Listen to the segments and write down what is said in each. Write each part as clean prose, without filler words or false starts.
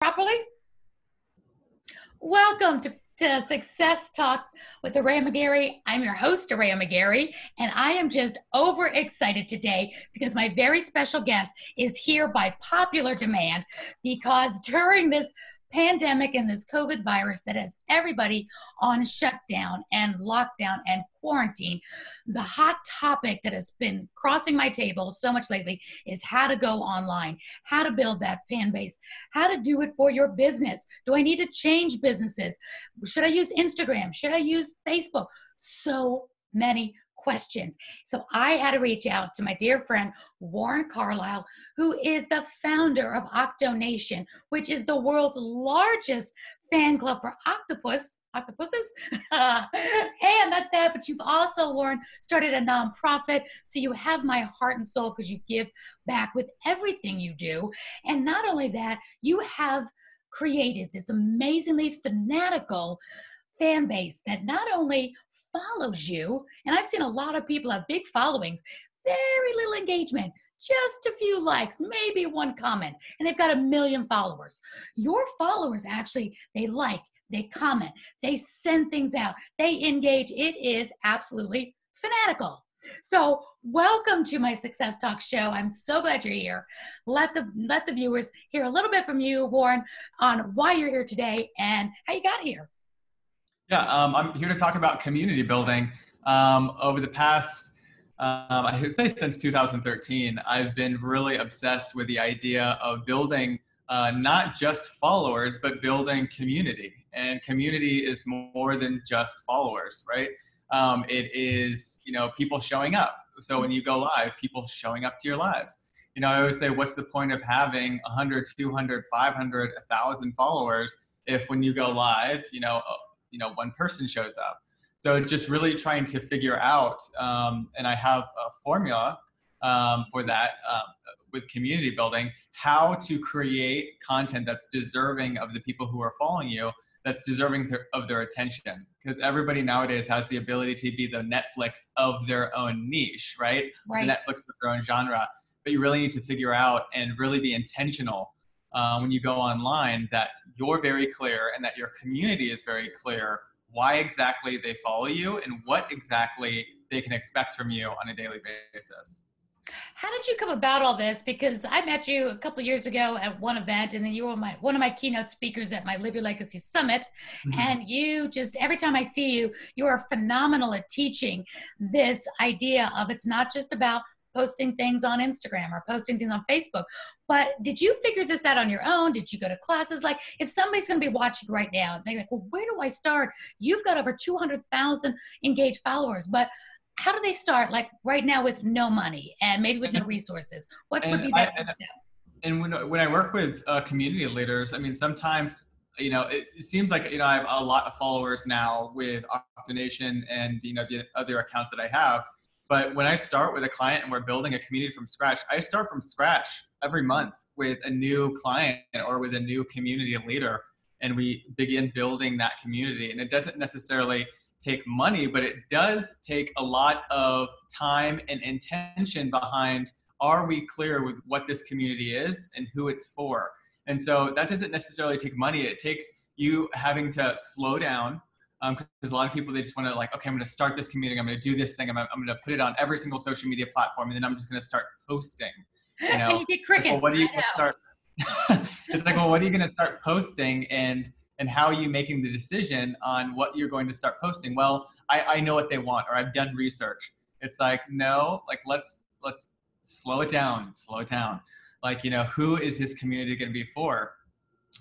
Properly? Welcome to Success Talk with Aurea McGarry. I'm your host, Aurea McGarry, and I am just overexcited today because my very special guest is here by popular demand because during this pandemic and this COVID virus that has everybody on shutdown and lockdown and quarantine, the hot topic that has been crossing my table so much lately is how to go online, how to build that fan base, how to do it for your business. Do I need to change businesses? Should I use Instagram? Should I use Facebook? So many questions. So I had to reach out to my dear friend, Warren Carlyle, who is the founder of Octonation, which is the world's largest fan club for octopuses. And not that, but you've also, Warren, started a nonprofit. So you have my heart and soul because you give back with everything you do. And not only that, you have created this amazingly fanatical fan base that not only follows you, and I've seen a lot of people have big followings, very little engagement, just a few likes, maybe one comment, and they've got 1 million followers. Your followers actually, they like, they comment, they send things out, they engage. It is absolutely fanatical. So welcome to my Success Talk show. I'm so glad you're here. Let the viewers hear a little bit from you, Warren, on why you're here today and how you got here. Yeah, I'm here to talk about community building. Over the past, I would say since 2013, I've been really obsessed with the idea of building not just followers, but building community. And community is more than just followers, right? It is, people showing up. So when you go live, people showing up to your lives. I always say, what's the point of having 100, 200, 500, 1,000 followers if when you go live, one person shows up. So it's just really trying to figure out, and I have a formula for that with community building, how to create content that's deserving of the people who are following you, that's deserving of their attention. Because everybody nowadays has the ability to be the Netflix of their own niche, right? The Netflix of their own genre. But you really need to figure out and really be intentional when you go online, that you're very clear and that your community is very clear why exactly they follow you and what exactly they can expect from you on a daily basis. How did you come about all this? Because I met you a couple of years ago at one event, and then you were one of my keynote speakers at my Live Your Legacy Summit. Mm-hmm. And you just, every time I see you, you are phenomenal at teaching this idea of it's not just about posting things on Instagram or posting things on Facebook. But did you figure this out on your own? Did you go to classes? Like, if somebody's going to be watching right now, they're like, well, where do I start? You've got over 200,000 engaged followers, but how do they start, like right now, with no money and maybe with no resources? What would be that first step? And when I work with community leaders, I mean, sometimes, it seems like, I have a lot of followers now with Octonation and, the other accounts that I have. But when I start with a client and we're building a community from scratch, I start from scratch every month with a new client or with a new community leader, and we begin building that community. And it doesn't necessarily take money, but it does take a lot of time and intention behind, are we clear with what this community is and who it's for? And so that doesn't necessarily take money. It takes you having to slow down. Because a lot of people, they just want to okay, I'm going to start this community. I'm going to do this thing. I'm going to put it on every single social media platform. And then I'm just going to start posting, And you get crickets. Well, what are you going to start? It's like, well, what are you going to start posting? And how are you making the decision on what you're going to start posting? Well, I know what they want, or I've done research. It's like, no, let's slow it down. Like, who is this community going to be for?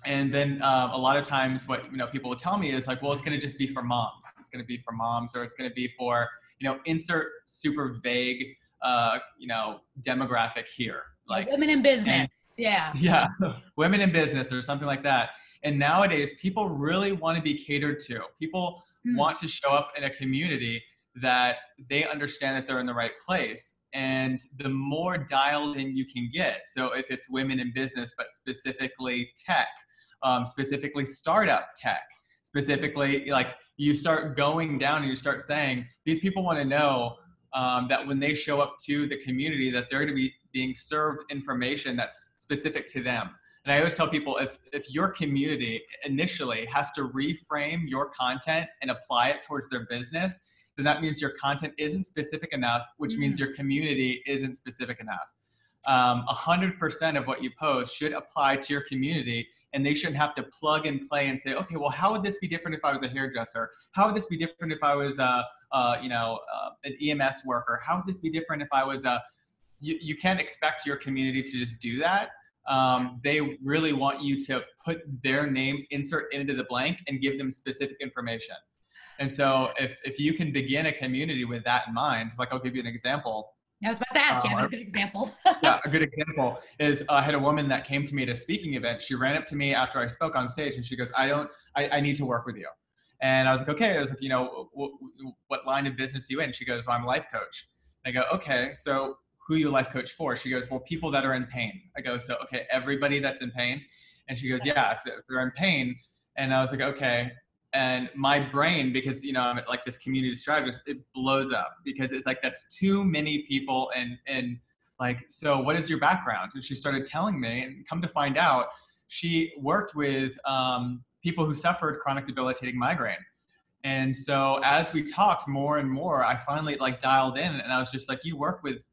And then a lot of times what, people will tell me is like, well, it's going to just be for moms. It's going to be for moms, or it's going to be for, insert super vague, demographic here. Like women in business. Yeah. Women in business or something like that. And nowadays people really want to be catered to. People want to show up in a community that they understand that they're in the right place. And the more dialed in you can get. So if it's women in business, but specifically tech, specifically startup tech, specifically like you start going down and you start saying, these people want to know that when they show up to the community that they're going to be being served information that's specific to them. And I always tell people, if your community initially has to reframe your content and apply it towards their business, then that means your content isn't specific enough, which means your community isn't specific enough. 100% of what you post should apply to your community, and they shouldn't have to plug and play and say, okay, well, how would this be different if I was a hairdresser? How would this be different if I was an EMS worker? How would this be different if I was you can't expect your community to just do that. They really want you to put their name, insert into the blank, and give them specific information. And so if you can begin a community with that in mind, like I'll give you an example. I was about to ask you, a good example. Yeah, a good example is I had a woman that came to me at a speaking event. She ran up to me after I spoke on stage and she goes, I need to work with you. And I was like, okay. I was like, what line of business are you in? She goes, well, I'm a life coach. And I go, okay, so who are you a life coach for? She goes, well, people that are in pain. I go, so, okay, everybody that's in pain? And she goes, yeah, if they're in pain. And I was like, okay. And my brain, because, I'm like this community strategist, it blows up because it's like, that's too many people. And like, so what is your background? And she started telling me, and come to find out, she worked with people who suffered chronic debilitating migraine. And so as we talked more and more, I finally like dialed in, and I was just like, you work with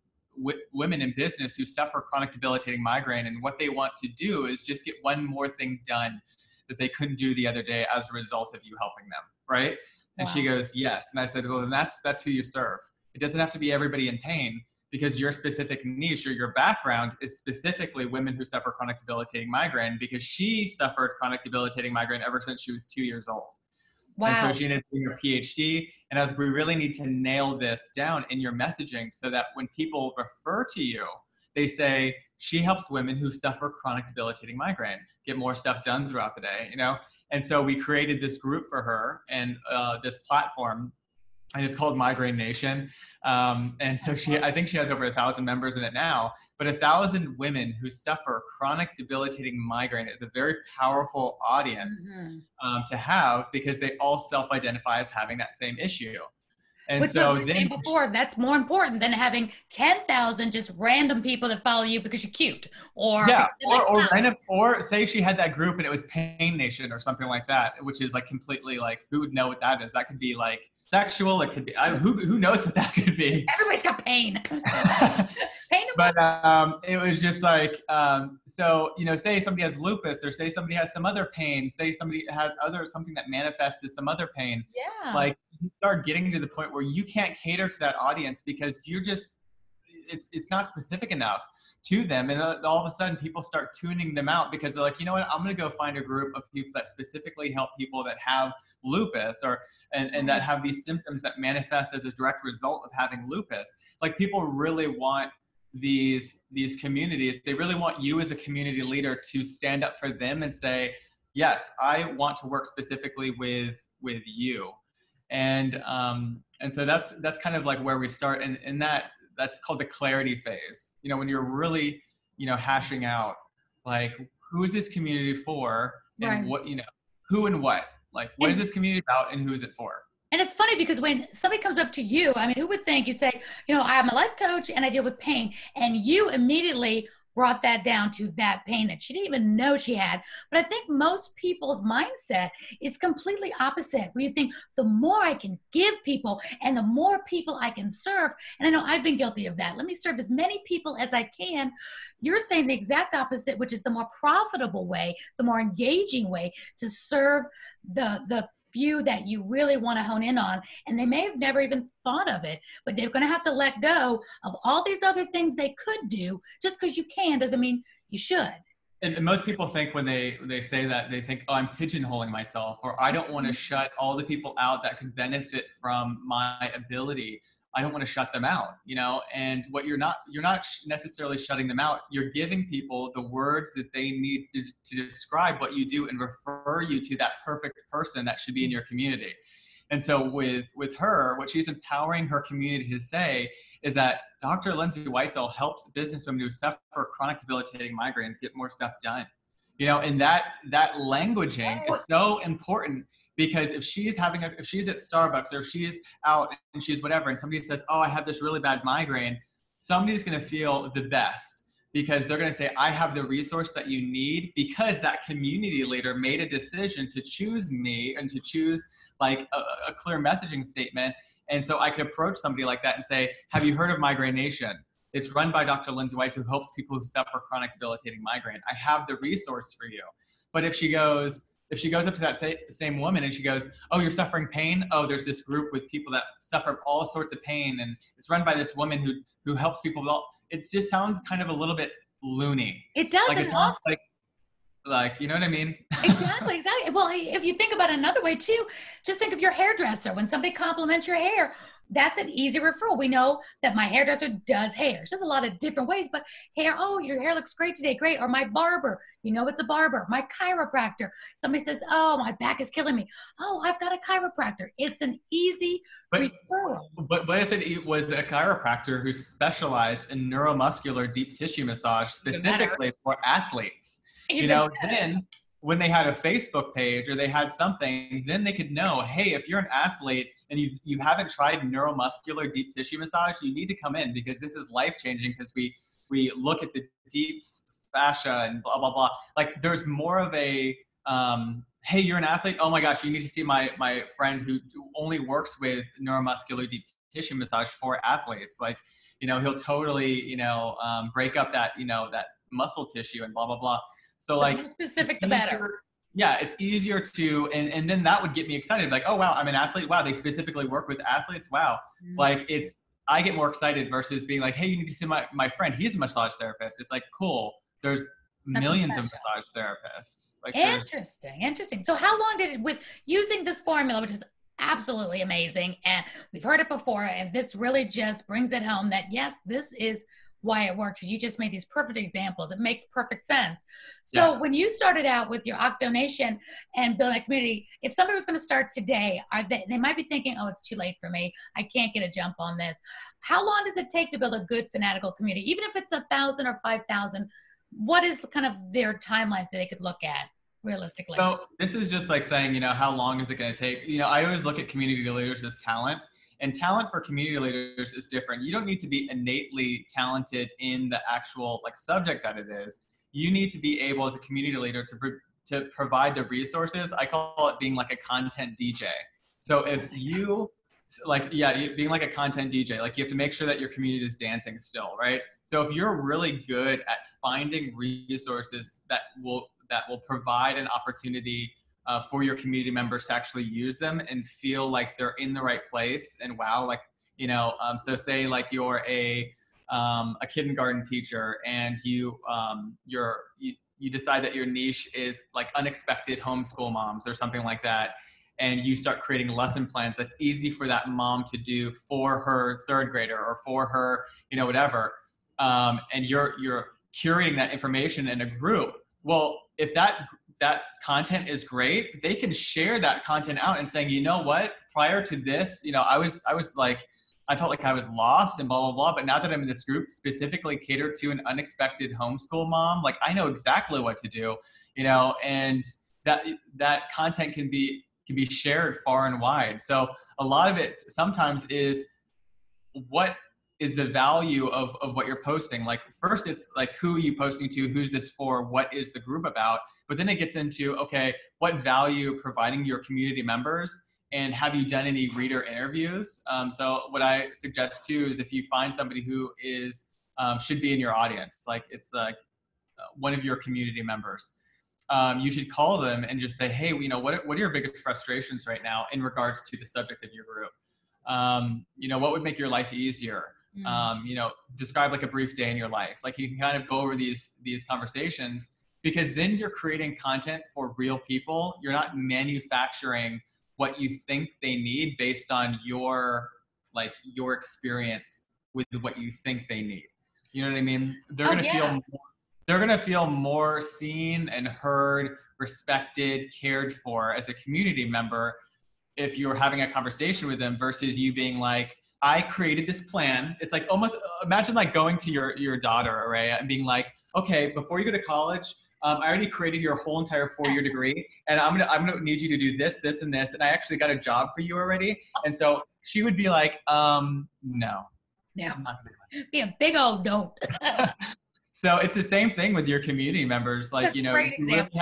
women in business who suffer chronic debilitating migraine, and what they want to do is just get one more thing done that they couldn't do the other day as a result of you helping them, right? And she goes, yes. And I said, well, then that's who you serve. It doesn't have to be everybody in pain, because your specific niche or your background is specifically women who suffer chronic debilitating migraine, because she suffered chronic debilitating migraine ever since she was 2 years old. Wow. And so she ended up doing her PhD. And I was, we really need to nail this down in your messaging so that when people refer to you, they say, she helps women who suffer chronic debilitating migraine get more stuff done throughout the day, And so we created this group for her and this platform, and it's called Migraine Nation. And so I think she has over 1,000 members in it now, but 1,000 women who suffer chronic debilitating migraine is a very powerful audience to have, because they all self-identify as having that same issue. And which, so then before, that's more important than having 10,000 just random people that follow you because you're cute, or or say she had that group and it was Pain Nation or something like that, which is like completely like, who would know what that is? That could be like sexual. It could be who knows what that could be. Everybody's got pain. But it was just like so say somebody has lupus, or say somebody has some other pain, say somebody has something that manifests as some other pain. Yeah. Like you start getting to the point where you can't cater to that audience because you're just it's not specific enough to them, and all of a sudden people start tuning them out because they're like, you know what, I'm going to go find a group of people that specifically help people that have lupus and that have these symptoms that manifest as a direct result of having lupus. Like, people really want these communities. They really want you as a community leader to stand up for them and say, yes, I want to work specifically with you. And so that's kind of like where we start, and that's called the clarity phase. When you're really, hashing out, like, who is this community for, and what, who and what, like, what is this community about, and who is it for? And it's funny because when somebody comes up to you, I mean, who would think, you say, I'm a life coach and I deal with pain, and you immediately brought that down to that pain that she didn't even know she had. But I think most people's mindset is completely opposite, where you think the more I can give people and the more people I can serve, and I know I've been guilty of that. Let me serve as many people as I can. You're saying the exact opposite, which is the more profitable way, the more engaging way to serve the few that you really want to hone in on, and they may have never even thought of it, but they're going to have to let go of all these other things they could do. Just because you can doesn't mean you should. And most people think when they say that, they think, oh, I'm pigeonholing myself, or I don't want to shut all the people out that could benefit from my ability. I don't want to shut them out, and what you're not necessarily shutting them out. You're giving people the words that they need to describe what you do and refer you to that perfect person that should be in your community. And so with her, what she's empowering her community to say is that Dr. Lindsay Weitzel helps businesswomen who suffer chronic debilitating migraines get more stuff done. And that languaging is so important. Because if she's at Starbucks, or if she's out and she's whatever, and somebody says, oh, I have this really bad migraine, somebody's going to feel the best because they're going to say, I have the resource that you need because that community leader made a decision to choose me and to choose like a clear messaging statement. And so I could approach somebody like that and say, have you heard of Migraination? It's run by Dr. Lindsay Weiss, who helps people who suffer chronic debilitating migraine. I have the resource for you. But if she goes up to that same woman and she goes, oh, you're suffering pain? Oh, there's this group with people that suffer all sorts of pain, and it's run by this woman who helps people with all, it just sounds kind of a little bit loony. It does. Like it sounds like, you know what I mean? Exactly. Well, if you think about it another way too, just think of your hairdresser. When somebody compliments your hair, that's an easy referral. We know that my hairdresser does hair. It's just a lot of different ways, but hair, oh, your hair looks great today. Great. Or my barber, you know, it's a barber. My chiropractor. Somebody says, oh, my back is killing me. Oh, I've got a chiropractor. It's an easy referral. But what if it was a chiropractor who specialized in neuromuscular deep tissue massage specifically for athletes? You know, then when they had a Facebook page or they had something, then they could know, hey, if you're an athlete and you haven't tried neuromuscular deep tissue massage, you need to come in because this is life-changing, because we look at the deep fascia and blah, blah, blah. Like there's more of a, hey, you're an athlete? Oh my gosh, you need to see my friend who only works with neuromuscular deep tissue massage for athletes. Like, you know, he'll totally, you know, break up that, you know, that muscle tissue and blah, blah, blah. So like, the more specific, the better. Yeah, it's easier to, and then that would get me excited. Like, oh wow, I'm an athlete. Wow, they specifically work with athletes. Wow, like I get more excited versus being like, hey, you need to see my friend. He's a massage therapist. It's like, cool. There's millions of massage therapists. Like, interesting. So how long did it, with using this formula, which is absolutely amazing, and we've heard it before, and this really just brings it home that yes, this is why it works. You just made these perfect examples. It makes perfect sense. So when you started out with your Octonation and building a community, if somebody was going to start today, they might be thinking, oh, it's too late for me. I can't get a jump on this. How long does it take to build a good fanatical community? Even if it's 1,000 or 5,000, what is kind of their timeline that they could look at realistically? So this is just like saying, you know, how long is it going to take? You know, I always look at community leaders as talent. And talent for community leaders is different. You don't need to be innately talented in the actual like subject that it is. You need to be able as a community leader to provide the resources. I call it being like a content DJ. So if you like, being like a content DJ, like you have to make sure that your community is dancing still, right? So if you're really good at finding resources that will provide an opportunity for your community members to actually use them and feel like they're in the right place. And wow, like, you know, so say like you're a kindergarten teacher and you decide that your niche is like unexpected homeschool moms or something like that. And you start creating lesson plans that's easy for that mom to do for her third grader or for her, you know, whatever. And you're curating that information in a group. Well, if that content is great, they can share that content out and saying, you know what, prior to this, you know, I was like, I felt like I was lost and blah, blah, blah. But now that I'm in this group specifically catered to an unexpected homeschool mom, like I know exactly what to do, you know, and that content can be shared far and wide. So a lot of it sometimes is what is the value of what you're posting. Like first it's like, who are you posting to? Who's this for? What is the group about? But then it gets into, okay, what value providing your community members, and have you done any reader interviews? So what I suggest too is if you find somebody who is should be in your audience, it's like one of your community members, you should call them and just say, hey, you know, what are your biggest frustrations right now in regards to the subject of your group? You know, what would make your life easier? You know, describe like a brief day in your life. Like you can kind of go over these conversations, because then you're creating content for real people. You're not manufacturing what you think they need based on your experience with what you think they need. You know what I mean? They're gonna feel more seen and heard, respected, cared for as a community member if you're having a conversation with them versus you being like, I created this plan. It's like almost imagine like going to your daughter, Aurea, and being like, okay, before you go to college, I already created your whole entire 4-year degree, and I'm gonna need you to do this, this, and this, and I actually got a job for you already. And so she would be like, no. Be a big old don't. So it's the same thing with your community members. Like, you know, Great example.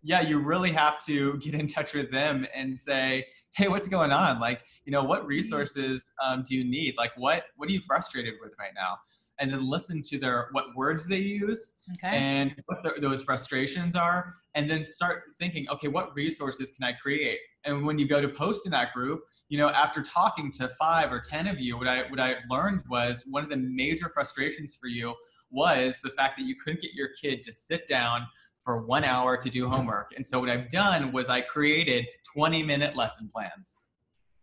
you really have to get in touch with them and say, hey, what's going on? Like, you know, what resources do you need? Like, what are you frustrated with right now? And then listen to what words they use and what those frustrations are. And then start thinking, okay, what resources can I create? And when you go to post in that group, you know, after talking to 5 or 10 of you, what I learned was one of the major frustrations for you was the fact that you couldn't get your kid to sit down for 1 hour to do homework. And so what I've done was I created 20-minute lesson plans.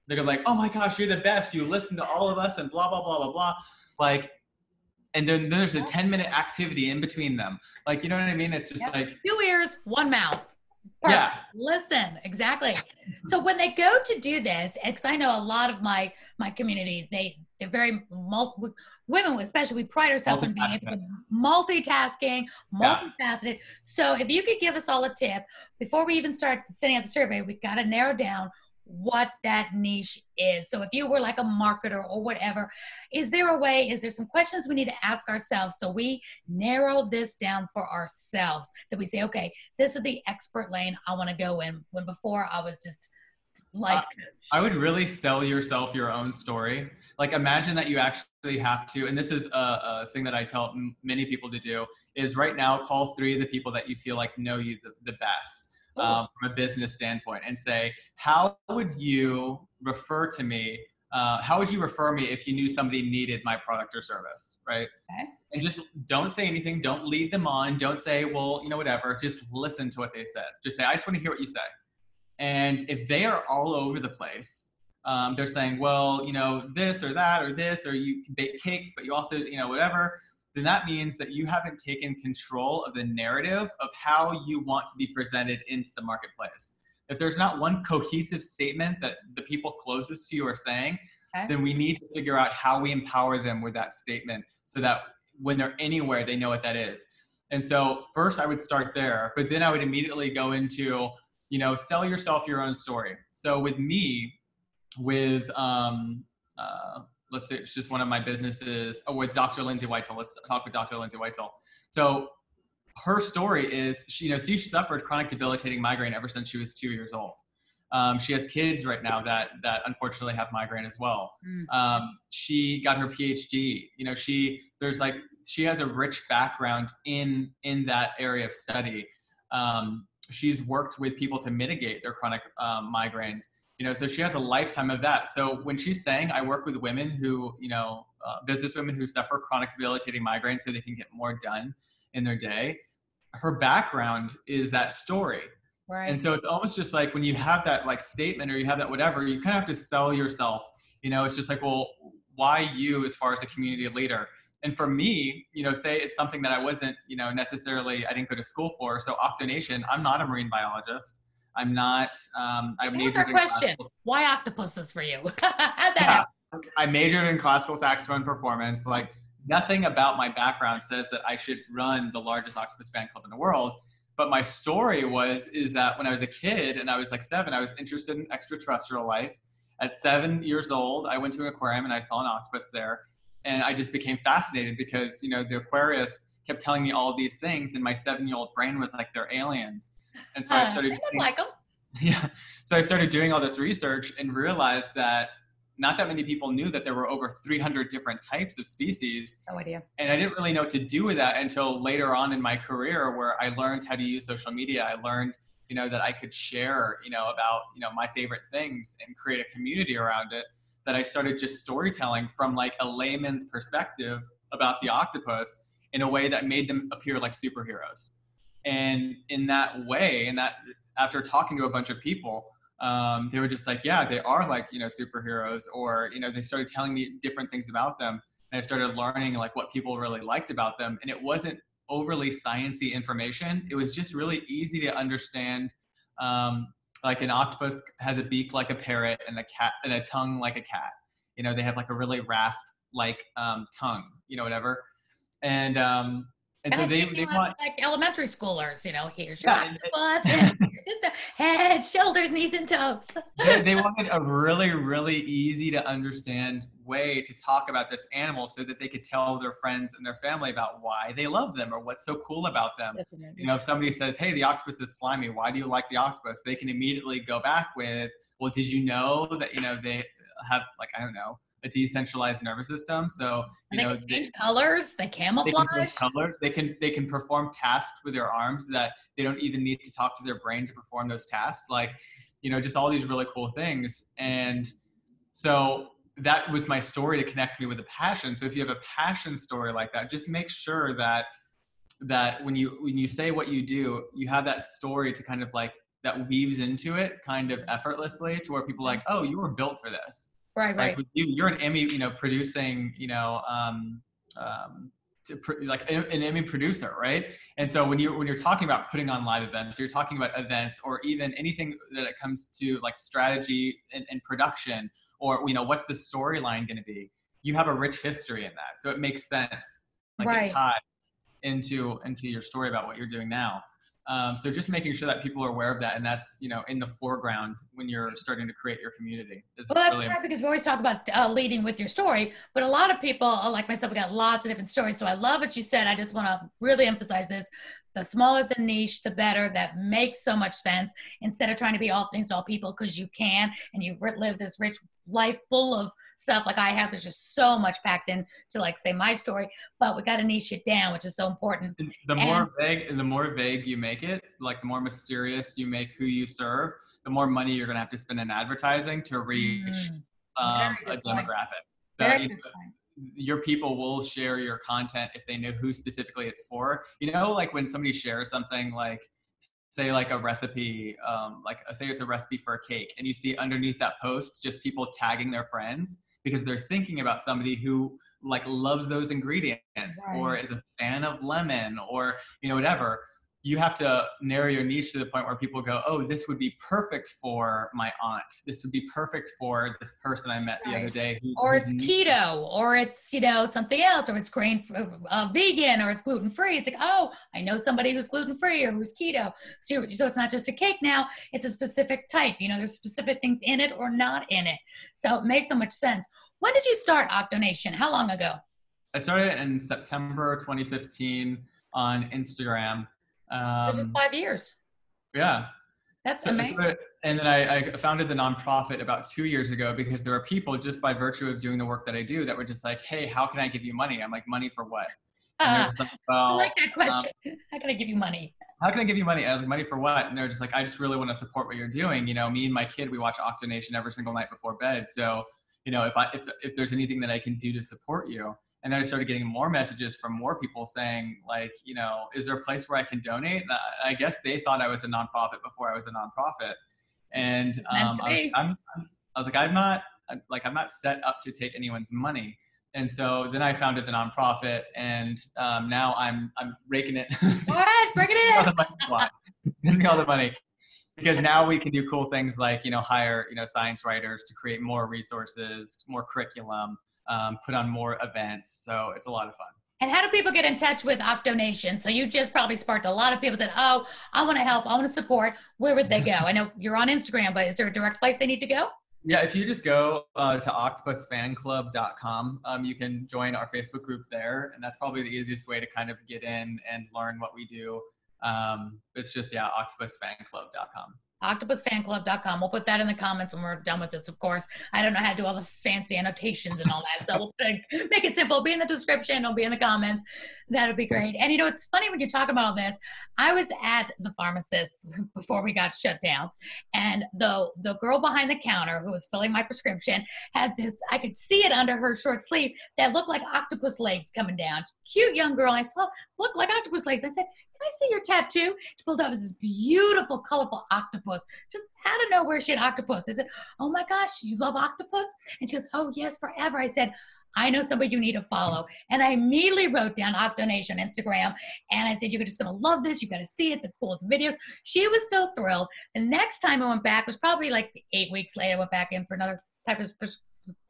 They're like, oh my gosh, you're the best. You listen to all of us and blah, blah, blah, blah, blah. Like, and then there's a 10-minute activity in between them. Like, you know what I mean? It's just like 2 ears, 1 mouth. Perfect. Yeah. Listen, exactly. So when they go to do this, because I know a lot of my community, they're very women, especially, we pride ourselves on being able to multitasking, multifaceted. Yeah. So if you could give us all a tip before we even start sending out the survey, we've got to narrow down what that niche is. So if you were like a marketer or whatever, is there some questions we need to ask ourselves so we narrow this down for ourselves, that we say, okay, this is the expert lane I want to go in, when before I was just life coach? I would really sell yourself your own story. Like, imagine that you actually have to, and this is a thing that I tell many people to do, is right now call 3 of the people that you feel like know you the best. From a business standpoint, and say, how would you refer to me? How would you refer me if you knew somebody needed my product or service, right? Okay. And just don't say anything. Don't lead them on. Don't say, well, you know, whatever. Just listen to what they said. Just say, I just want to hear what you say. And if they are all over the place, they're saying, well, you know, this or that or this, or you can bake cakes, but you also, you know, whatever, then that means that you haven't taken control of the narrative of how you want to be presented into the marketplace. If there's not one cohesive statement that the people closest to you are saying, then we need to figure out how we empower them with that statement so that when they're anywhere, they know what that is. And so first I would start there, but then I would immediately go into, you know, sell yourself your own story. So with me, with, let's say it's just one of my businesses, with Dr. Lindsay Weitzel. Let's talk with Dr. Lindsay Weitzel. So her story is, she suffered chronic debilitating migraine ever since she was 2 years old. She has kids right now that unfortunately have migraine as well. She got her PhD. You know, she has a rich background in that area of study. She's worked with people to mitigate their chronic migraines. You know, so she has a lifetime of that. So when she's saying, I work with women who, you know, business women who suffer chronic debilitating migraines so they can get more done in their day, her background is that story. Right. And so it's almost just like when you have that like statement or you have that whatever, you kind of have to sell yourself. You know, it's just like, well, why you as far as a community leader? And for me, you know, say it's something that I wasn't, you know, necessarily, I didn't go to school for. So Octonation, I'm not a marine biologist. I'm not, I majored in question. Why octopuses for you? How'd that happen? I majored in classical saxophone performance. Like, nothing about my background says that I should run the largest octopus fan club in the world. But my story is that when I was a kid and I was like 7, I was interested in extraterrestrial life. At 7 years old, I went to an aquarium and I saw an octopus there. And I just became fascinated because, you know, the aquarist kept telling me all these things and my 7-year-old brain was like, they're aliens. And so I started So I started doing all this research and realized that not that many people knew that there were over 300 different types of species. No idea. And I didn't really know what to do with that until later on in my career, where I learned how to use social media. I learned, you know, that I could share, you know, about, you know, my favorite things and create a community around it. That I started just storytelling from like a layman's perspective about the octopus in a way that made them appear like superheroes. And in that way, and that after talking to a bunch of people, they were just like, yeah, they are like, you know, superheroes, or, you know, they started telling me different things about them. And I started learning like what people really liked about them. And it wasn't overly sciencey information. It was just really easy to understand. Like an octopus has a beak like a parrot and a tongue like a cat. You know, they have like a really rasp like tongue, you know, whatever. And so they want like elementary schoolers, you know, here's your octopus, and here's the head, head, shoulders, knees, and toes. They wanted a really, really easy to understand way to talk about this animal so that they could tell their friends and their family about why they love them or what's so cool about them. Definitely. You know, if somebody says, hey, the octopus is slimy, why do you like the octopus? They can immediately go back with, well, did you know that, you know, they have, like, I don't know, a decentralized nervous system? So, you know, can change colors, they camouflage. They can change color. They can perform tasks with their arms that they don't even need to talk to their brain to perform those tasks. Like, you know, just all these really cool things. And so that was my story to connect me with a passion. So if you have a passion story like that, just make sure that when you say what you do, you have that story to kind of like that weaves into it kind of effortlessly to where people are like, oh, you were built for this. Right. Like with you're an Emmy, you know, producing, you know, like an Emmy producer, right? And so when you're talking about putting on live events, you're talking about events or even anything that it comes to like strategy and production, or, you know, what's the storyline going to be? You have a rich history in that, so it makes sense. Like it ties into your story about what you're doing now. So just making sure that people are aware of that, and that's, you know, in the foreground when you're starting to create your community. Well, that's right, because we always talk about leading with your story, but a lot of people, like myself, we got lots of different stories. So I love what you said. I just want to really emphasize this. The smaller the niche, the better. That makes so much sense, instead of trying to be all things to all people, because you can, and you've lived this rich life full of stuff like I have. There's just so much packed in to, like, say, my story, but we got to niche it down, which is so important. The more vague you make it, like the more mysterious you make who you serve, the more money you're going to have to spend in advertising to reach a demographic. Your people will share your content if they know who specifically it's for. You know, like when somebody shares something, like say like a recipe, like say it's a recipe for a cake, and you see underneath that post just people tagging their friends because they're thinking about somebody who like loves those ingredients or is a fan of lemon, or, you know, whatever. You have to narrow your niche to the point where people go, oh, this would be perfect for my aunt. This would be perfect for this person I met the other day. Or it's keto, or it's, you know, something else, or it's vegan, or it's gluten-free. It's like, oh, I know somebody who's gluten-free or who's keto. So it's not just a cake now, it's a specific type. You know, there's specific things in it or not in it. So it makes so much sense. When did you start Octonation? How long ago? I started in September 2015 on Instagram. Just 5 years. Yeah. That's amazing. And then I founded the nonprofit about 2 years ago because there are people, just by virtue of doing the work that I do, that were just like, hey, how can I give you money? I'm like, money for what? And they're just like, well, I like that question. How can I give you money? How can I give you money? I was like, money for what? And they're just like, I just really want to support what you're doing. You know, me and my kid, we watch Octonation every single night before bed. So, you know, if there's anything that I can do to support you. And then I started getting more messages from more people saying, like, you know, is there a place where I can donate? And I guess they thought I was a nonprofit before I was a nonprofit. And I was like, I'm not set up to take anyone's money. And so then I founded the nonprofit, and now I'm raking it. What? Bring it in. Send me all the money. Because now we can do cool things like, you know, hire, you know, science writers to create more resources, more curriculum, put on more events. So it's a lot of fun. And how do people get in touch with Octonation? So you just probably sparked a lot of people that, oh, I want to help, I want to support. Where would they go? I know you're on Instagram, but is there a direct place they need to go? Yeah, if you just go to octopusfanclub.com, you can join our Facebook group there. And that's probably the easiest way to kind of get in and learn what we do. It's just, yeah, octopusfanclub.com. octopusfanclub.com. We'll put that in the comments when we're done with this, of course. I don't know how to do all the fancy annotations and all that, so we'll make it simple. It'll be in the description. It'll be in the comments. That'll be great. And, you know, it's funny when you talk about all this. I was at the pharmacist before we got shut down, and the girl behind the counter who was filling my prescription had this, I could see it under her short sleeve, that looked like octopus legs coming down. Cute young girl. I saw, look like octopus legs. I said, can I see your tattoo? She pulled out this beautiful, colorful octopus. Just out of nowhere, she had octopus. I said, oh my gosh, you love octopus? And she goes, oh yes, forever. I said, I know somebody you need to follow. And I immediately wrote down Octonation on Instagram. And I said, you're just going to love this. You got to see it, the coolest videos. She was so thrilled. The next time I went back, it was probably like 8 weeks later, I went back in for another type of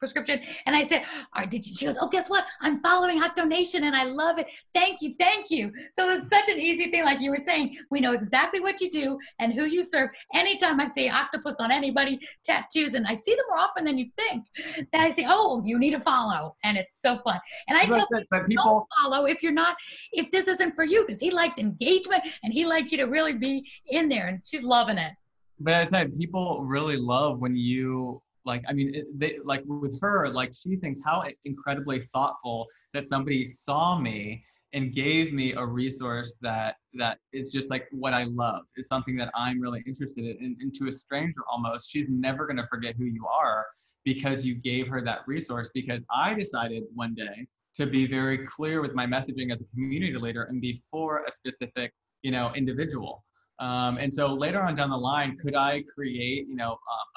prescription. And I said, "All right, she goes, oh, guess what? I'm following Octonation and I love it. Thank you, thank you." So it's such an easy thing. Like you were saying, we know exactly what you do and who you serve. Anytime I see octopus on anybody, tattoos, and I see them more often than you think, that I say, oh, you need to follow. And it's so fun. And I tell people, don't follow if you're not, if this isn't for you, because he likes engagement and he likes you to really be in there. And she's loving it. But I said, people really love when you, like, I mean, they, like with her, like she thinks how incredibly thoughtful that somebody saw me and gave me a resource that is just like what I love, is something that I'm really interested in. And to a stranger almost, she's never going to forget who you are because you gave her that resource. Because I decided one day to be very clear with my messaging as a community leader and be for a specific, individual. And so later on down the line, could I create,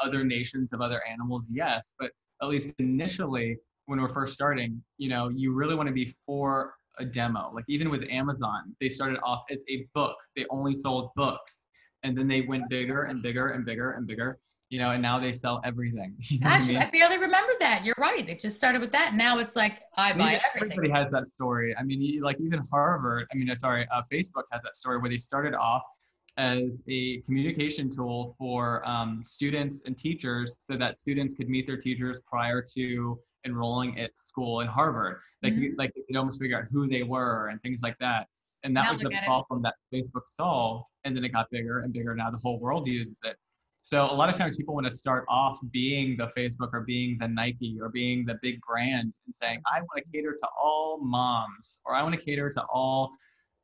other nations of other animals? Yes, but at least initially, when we're first starting, you really want to be for a demo. Like even with Amazon, they started off as a book. They only sold books, and then they went bigger and bigger and bigger and bigger. And now they sell everything. Gosh, I barely remember that. You're right. It just started with that. Now it's like, I buy everything. Everybody has that story. I mean, like even Harvard, Facebook has that story where they started off as a communication tool for students and teachers so that students could meet their teachers prior to enrolling at school in Harvard. They could almost figure out who they were and things like that. And that was the problem that Facebook solved. And then it got bigger and bigger. Now the whole world uses it. So a lot of times people want to start off being the Facebook or being the Nike or being the big brand and saying, I want to cater to all moms, or I want to cater to all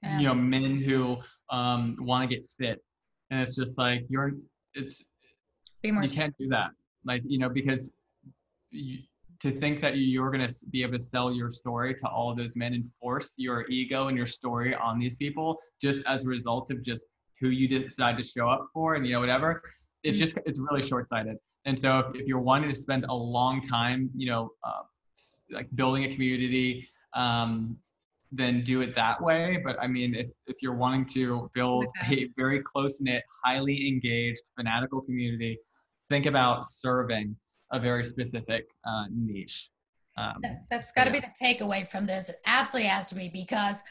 men who want to get fit. And it's just like, you can't do that. Like, because to think that you're going to be able to sell your story to all of those men and force your ego and your story on these people just as a result of just who you decide to show up for and, whatever, it's really short-sighted. And so if you're wanting to spend a long time, like building a community, then do it that way. But I mean, if you're wanting to build a very close-knit, highly engaged, fanatical community, think about serving a very specific niche. That's got to be the takeaway from this. It absolutely has to be, because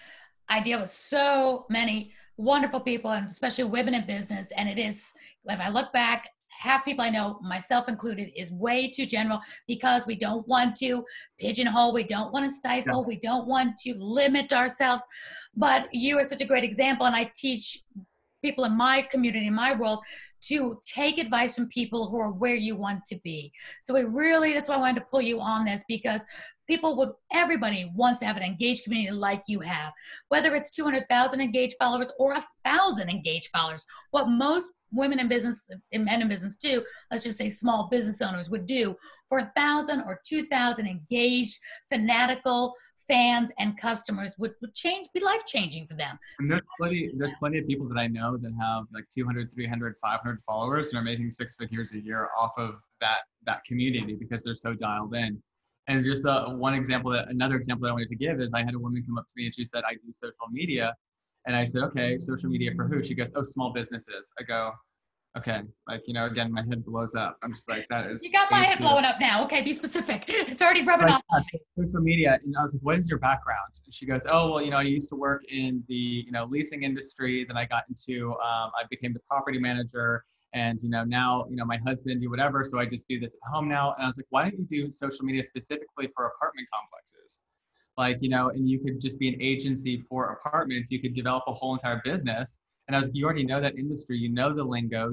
I deal with so many wonderful people, and especially women in business. And it is, if I look back, half people I know, myself included, is way too general, because we don't want to pigeonhole, we don't want to stifle, we don't want to limit ourselves. But you are such a great example, and I teach people in my community, in my world, to take advice from people who are where you want to be. So that's why I wanted to pull you on this, because everybody wants to have an engaged community like you have, whether it's 200,000 engaged followers or 1,000 engaged followers. What most women in business and men in business do, let's just say small business owners would do, for 1,000 or 2,000 engaged, fanatical fans and customers would be life-changing for them. And there's plenty of people that I know that have like 200, 300, 500 followers and are making 6 figures a year off of that community because they're so dialed in. And just another example that I wanted to give is I had a woman come up to me and she said, I do social media. And I said, okay, social media for who? She goes, oh, small businesses. I go, okay. Like, again, my head blows up. I'm just like, that is. You got my head blowing up now. Okay, be specific. It's already rubbing off. Social media. And I was like, what is your background? And she goes, oh, well, I used to work in the, leasing industry. Then I got into, I became the property manager. And, now, my husband do whatever. So I just do this at home now. And I was like, why don't you do social media specifically for apartment complexes? Like, and you could just be an agency for apartments. You could develop a whole entire business. And I was, you already know that industry, the lingo,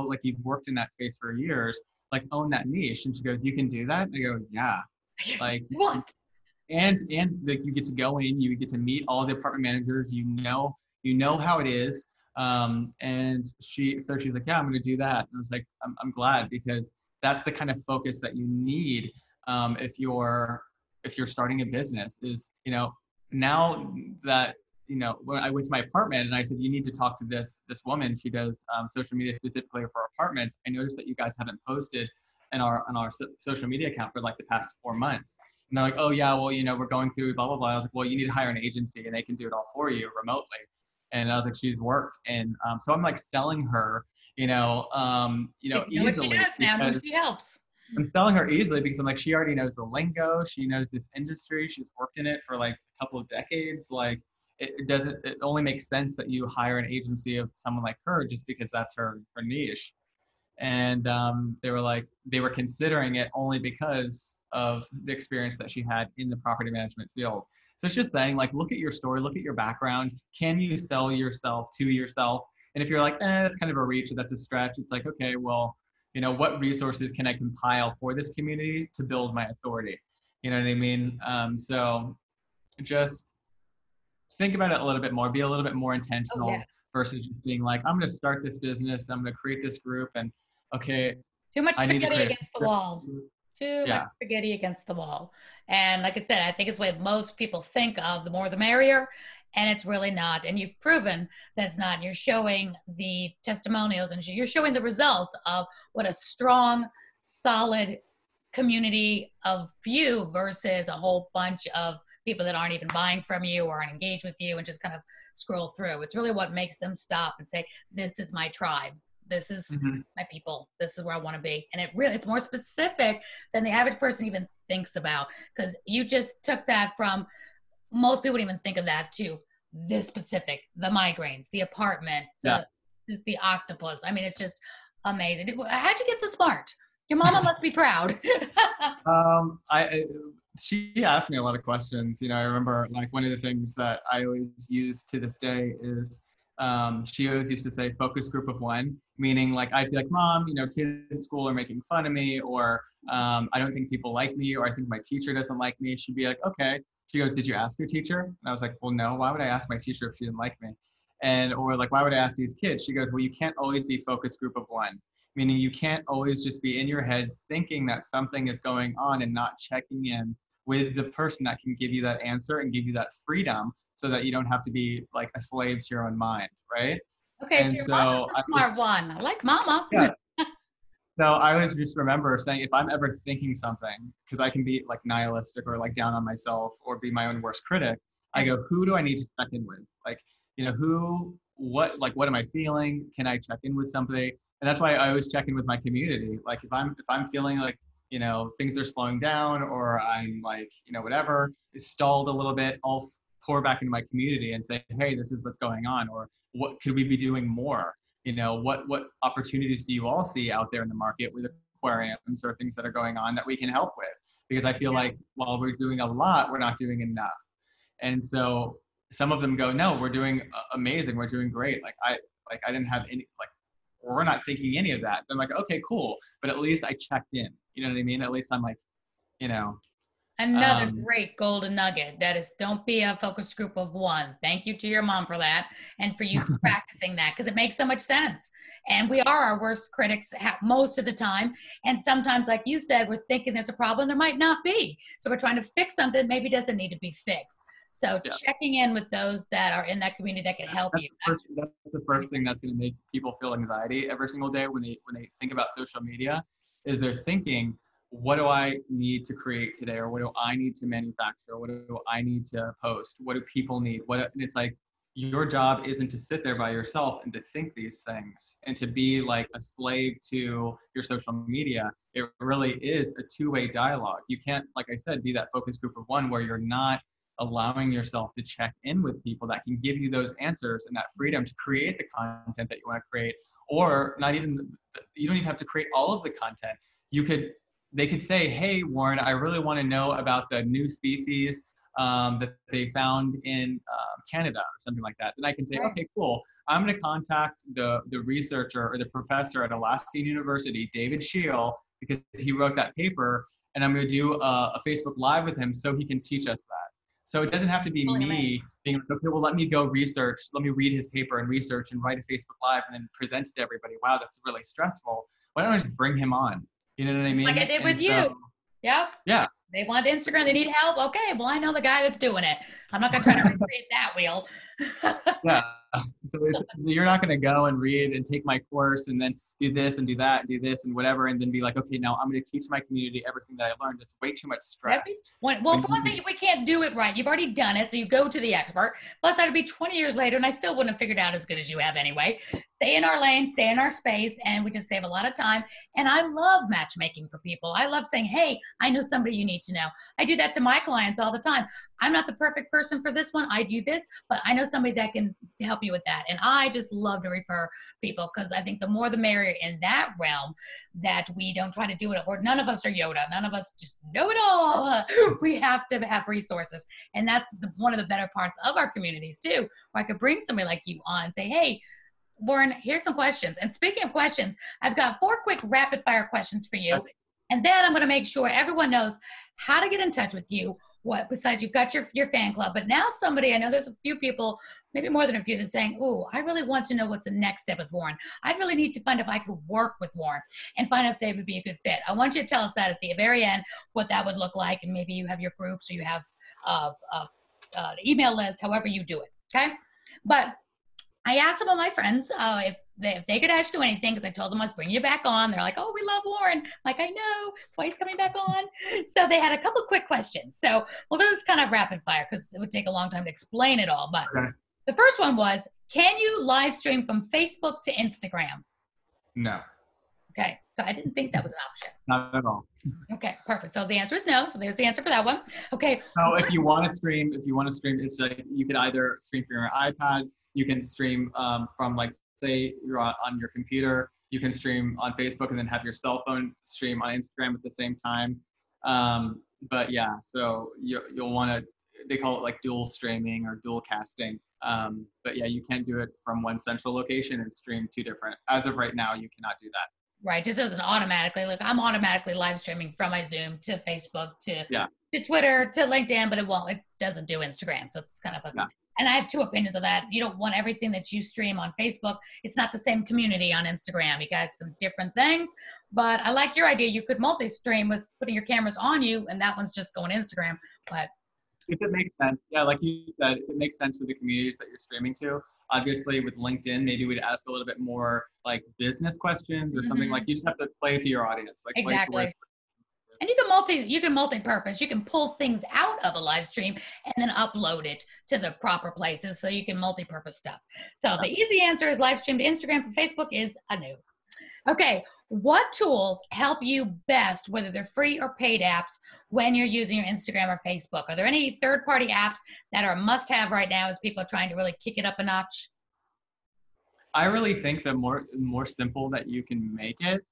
like you've worked in that space for years, like own that niche. And she goes, you can do that? And I go, yeah. Like, what? And like you get to go in, you get to meet all the apartment managers, you know how it is. And she's like, yeah, I'm going to do that. And I was like, I'm glad, because that's the kind of focus that you need. If you're starting a business is, now that, when I went to my apartment and I said, you need to talk to this woman, she does social media specifically for apartments. I noticed that you guys haven't posted on our social media account for like the past 4 months. And they're like, oh yeah, well, we're going through blah, blah, blah. I was like, well, you need to hire an agency and they can do it all for you remotely. And I was like, she's worked. And so I'm like selling her, easily. What she does now, who she helps. I'm selling her easily because I'm like, she already knows the lingo. She knows this industry. She's worked in it for like a couple of decades. Like it only makes sense that you hire an agency of someone like her just because that's her niche. And they were considering it only because of the experience that she had in the property management field. So it's just saying, like, look at your story, look at your background. Can you sell yourself to yourself? And if you're like, that's kind of a reach, or that's a stretch, it's like, okay, well, what resources can I compile for this community to build my authority? You know what I mean? So just think about it a little bit more, be a little bit more Oh, yeah. intentional versus just being like, I'm going to start this business, I'm going to create this group, and okay, Too much I need to spaghetti create against the wall. Too much yeah. spaghetti against the wall. And like I said, I think it's what most people think of, the more the merrier. And it's really not. And you've proven that it's not. You're showing the testimonials and you're showing the results of what a strong, solid community of you versus a whole bunch of people that aren't even buying from you or aren't engaged with you and just kind of scroll through. It's really what makes them stop and say, this is my tribe. This is my people. This is where I want to be. And it's more specific than the average person even thinks about, because you just took that from, most people wouldn't even think of that, to this specific, the migraines, the apartment, the octopus. I mean, it's just amazing. How'd you get so smart? Your mama must be proud. She asked me a lot of questions. I remember like one of the things that I always use to this day is she always used to say focus group of one, meaning like I'd be like, Mom, kids at school are making fun of me, or I don't think people like me, or I think my teacher doesn't like me. She'd be like, okay. She goes, did you ask your teacher? And I was like, well, no, why would I ask my teacher if she didn't like me? Or like, why would I ask these kids? She goes, well, you can't always be focus group of one, meaning you can't always just be in your head thinking that something is going on and not checking in with the person that can give you that answer and give you that freedom so that you don't have to be like a slave to your own mind, right? Okay, so your mama's the smart one. I like mama. Yeah. So I always just remember saying, if I'm ever thinking something, because I can be like nihilistic or like down on myself or be my own worst critic, I go, who do I need to check in with? Like, what am I feeling? Can I check in with somebody? And that's why I always check in with my community. Like if I'm feeling like, things are slowing down, or I'm like, whatever is stalled a little bit, I'll pour back into my community and say, hey, this is what's going on, or what could we be doing more? What opportunities do you all see out there in the market with aquariums or things that are going on that we can help with? Because I feel like while we're doing a lot, we're not doing enough. And so some of them go, no, we're doing amazing. We're doing great. I didn't have any, we're not thinking any of that. I'm like, okay, cool. But at least I checked in. You know what I mean? At least I'm like, Another great golden nugget. That is, don't be a focus group of one. Thank you to your mom for that, and for you for practicing that, because it makes so much sense. And we are our worst critics most of the time. And sometimes, like you said, we're thinking there's a problem. There might not be. So we're trying to fix something that maybe doesn't need to be fixed. So checking in with those that are in that community that can help you. That's the first thing that's going to make people feel anxiety every single day when they think about social media, is they're thinking, what do I need to create today? Or what do I need to manufacture? What do I need to post? What do people need? And it's like, your job isn't to sit there by yourself and to think these things and to be like a slave to your social media. It really is a two-way dialogue. You can't, like I said, be that focus group of one where you're not allowing yourself to check in with people that can give you those answers and that freedom to create the content that you want to create, or not even, you don't even have to create all of the content. They could say, hey, Warren, I really want to know about the new species that they found in Canada or something like that. Then I can say, okay, cool. I'm going to contact the researcher or the professor at Alaska University, David Shiel, because he wrote that paper, and I'm going to do a Facebook Live with him so he can teach us that. So it doesn't have to be me being, okay, well, let me go research. Let me read his paper and research and write a Facebook Live and then present it to everybody. Wow, that's really stressful. Why don't I just bring him on? You know what I mean? Like I did with you. Yep. Yeah. They want Instagram. They need help. Okay. Well, I know the guy that's doing it. I'm not going to try to recreate that wheel. Yeah. So you're not going to go and read and take my course and then do this and do that and do this and whatever and then be like, okay, now I'm going to teach my community everything that I learned. It's way too much stress. Well, for one thing, we can't do it right. You've already done it, so you go to the expert. Plus, that'd be 20 years later, and I still wouldn't have figured out as good as you have anyway. Stay in our lane, stay in our space, and we just save a lot of time. And I love matchmaking for people. I love saying, hey, I know somebody you need to know. I do that to my clients all the time. I'm not the perfect person for this one. I do this, but I know somebody that can help you with that. And I just love to refer people because I think the more the merrier in that realm, that we don't try to do it. Or none of us are Yoda. None of us just know it all. We have to have resources. And that's one of the better parts of our communities too, where I could bring somebody like you on and say, hey, Warren, here's some questions. And speaking of questions, I've got 4 quick rapid fire questions for you. And then I'm going to make sure everyone knows how to get in touch with you. What besides you've got your fan club, but now somebody, I know there's a few people, maybe more than a few, that's saying, oh, I really want to know what's the next step with Warren. I really need to find if I could work with Warren and find out if they would be a good fit. I want you to tell us that at the very end, what that would look like. And maybe you have your groups or you have an email list, however you do it. Okay. But I asked some of my friends if they could ask you anything, because I told them I was bringing you back on. They're like, oh, we love Warren. I'm like, I know. That's why he's coming back on. So they had a couple quick questions. So we'll do this kind of rapid fire because it would take a long time to explain it all. But the first one was, can you live stream from Facebook to Instagram? No. Okay. So I didn't think that was an option. Not at all. Okay, perfect. So the answer is no. So there's the answer for that one. Okay. So if you want to stream, it's like you could either stream from your iPad. You can stream from, like, say you're on your computer. You can stream on Facebook and then have your cell phone stream on Instagram at the same time. But yeah, so you'll want to, they call it like dual streaming or dual casting. But yeah, you can't do it from one central location and stream 2 different. As of right now, you cannot do that. Right, just doesn't automatically. Like I'm automatically live streaming from my Zoom to Facebook to Twitter to LinkedIn, but it doesn't do Instagram. So it's kind of and I have 2 opinions of that. You don't want everything that you stream on Facebook. It's not the same community on Instagram. You got some different things, but I like your idea. You could multi-stream with putting your cameras on you, and that one's just going Instagram. But if it makes sense, yeah, like you said, if it makes sense for the communities that you're streaming to. Obviously, with LinkedIn, maybe we'd ask a little bit more like business questions or something. Like you just have to play to your audience. Like exactly. And you can multi-purpose. You can pull things out of a live stream and then upload it to the proper places, so you can multi-purpose stuff. So the easy answer is live stream to Instagram from Facebook is a no. Okay, what tools help you best, whether they're free or paid apps, when you're using your Instagram or Facebook? Are there any third-party apps that are a must-have right now as people are trying to really kick it up a notch? I really think the more simple that you can make it,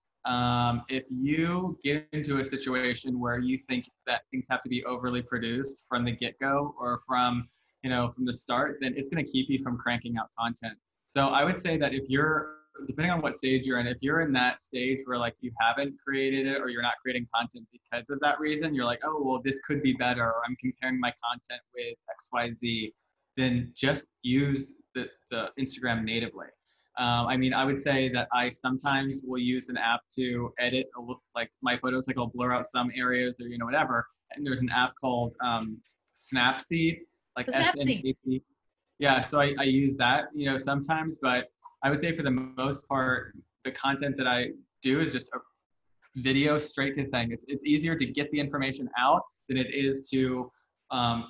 if you get into a situation where you think that things have to be overly produced from the get-go or from the start, then it's going to keep you from cranking out content. So I would say that if you're, depending on what stage you're in, if you're in that stage where like you haven't created it or you're not creating content because of that reason, you're like, oh, well, this could be better, or I'm comparing my content with XYZ, then just use the Instagram natively. I mean, I would say that I sometimes will use an app to edit like my photos, like I'll blur out some areas or, whatever. And there's an app called Snapseed, like SNAP. Yeah, so I use that, sometimes, but I would say for the most part, the content that I do is just a video straight to thing. It's easier to get the information out than it is to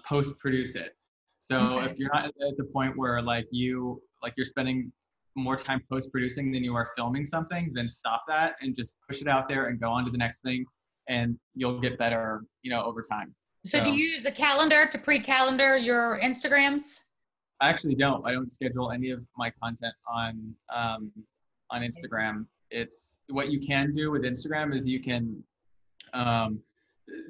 post-produce it. So if you're not at the point where you're spending more time post-producing than you are filming something, then stop that and just push it out there and go on to the next thing, and you'll get better, over time. So do you use a calendar to pre-calendar your Instagrams? I actually don't. I don't schedule any of my content on Instagram. It's what you can do with Instagram is you can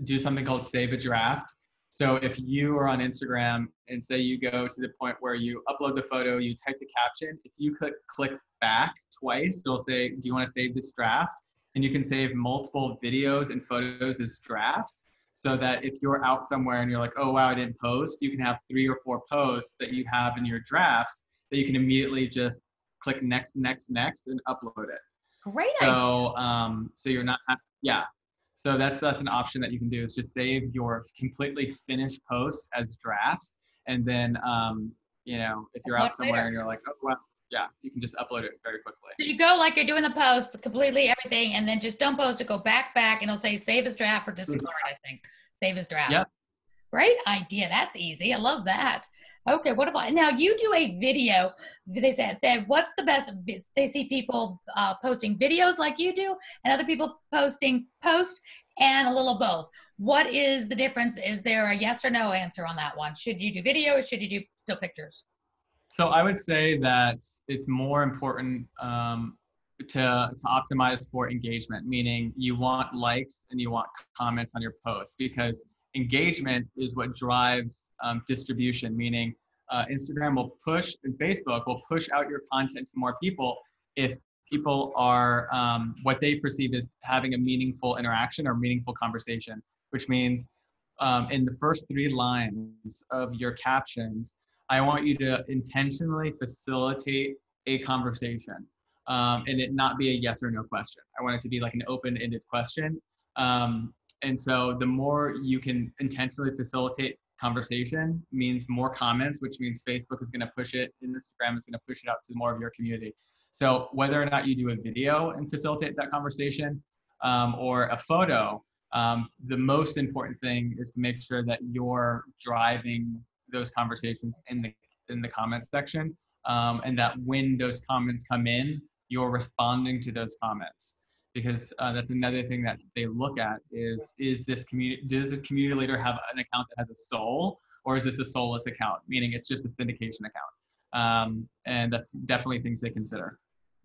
do something called save a draft. So if you are on Instagram and say you go to the point where you upload the photo, you type the caption, if you click back twice, it'll say, do you want to save this draft? And you can save multiple videos and photos as drafts, so that if you're out somewhere and you're like, oh, wow, I didn't post, you can have 3 or 4 posts that you have in your drafts that you can immediately just click next, next, next, and upload it. Great. So, so you're not, So that's an option that you can do, is just save your completely finished posts as drafts, and then if you're out somewhere and you're like, oh, wow, yeah, you can just upload it very quickly. So you go like you're doing the post, completely everything, and then just don't post it, go back, and it'll say save as draft or discard, I think. Save as draft. Yep. Great idea. That's easy. I love that. Okay, what about now? You do a video. They said what's the best? They see people posting videos like you do, and other people posting posts, and a little both. What is the difference? Is there a yes or no answer on that one? Should you do video or should you do still pictures? So I would say that it's more important to optimize for engagement, meaning you want likes and you want comments on your posts, because engagement is what drives distribution, meaning Instagram will push and Facebook will push out your content to more people if people are what they perceive as having a meaningful interaction or meaningful conversation, which means in the first 3 lines of your captions, I want you to intentionally facilitate a conversation and it not be a yes or no question. I want it to be like an open-ended question. And so the more you can intentionally facilitate conversation means more comments, which means Facebook is going to push it and Instagram is going to push it out to more of your community. So whether or not you do a video and facilitate that conversation or a photo, the most important thing is to make sure that you're driving those conversations in the comments section, and that when those comments come in, you're responding to those comments. Because that's another thing that they look at is this community, does this community leader have an account that has a soul, or is this a soulless account, meaning it's just a syndication account? And that's definitely things they consider.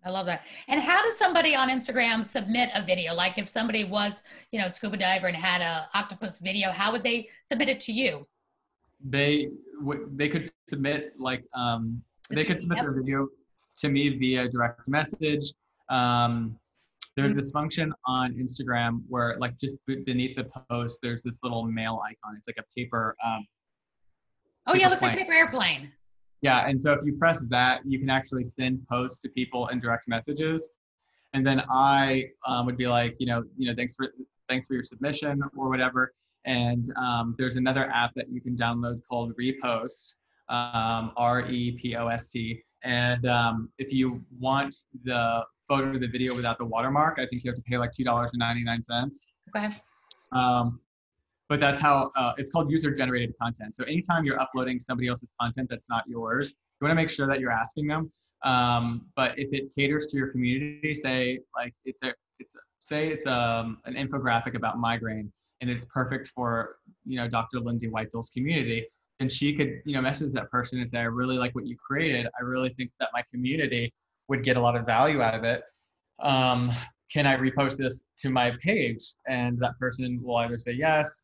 I love that. And how does somebody on Instagram submit a video? Like if somebody was, a scuba diver and had a octopus video, how would they submit it to you? They could submit they could submit their video to me via direct message. There's this function on Instagram where just beneath the post, there's this little mail icon. It's like a paper. Oh yeah, it looks like paper airplane. Yeah, and so if you press that, you can actually send posts to people in direct messages. And then I would be like, thanks for your submission or whatever. And there's another app that you can download called Repost, REPOST. And if you want the photo or the video without the watermark, I think you have to pay like $2.99. Okay. But that's how it's called user-generated content. So anytime you're uploading somebody else's content that's not yours, you want to make sure that you're asking them. But if it caters to your community, say it's an infographic about migraine, and it's perfect for Dr. Lindsay Whitehill's community, then she could message that person and say, I really like what you created. I really think that my community would get a lot of value out of it. Can I repost this to my page? And that person will either say yes.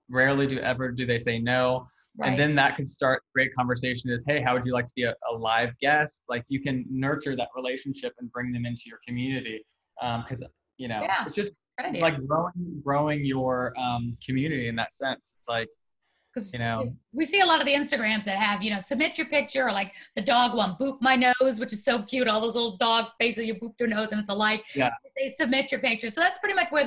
Rarely do they say no. Right. And then that could start a great conversation is, hey, how would you like to be a live guest? Like you can nurture that relationship and bring them into your community. Because it's just like growing your community in that sense. It's like, we see a lot of the Instagrams that have, submit your picture, or like the dog one, boop my nose, which is so cute. All those little dog faces, you boop their nose and it's a like. Yeah. They submit your picture. So that's pretty much where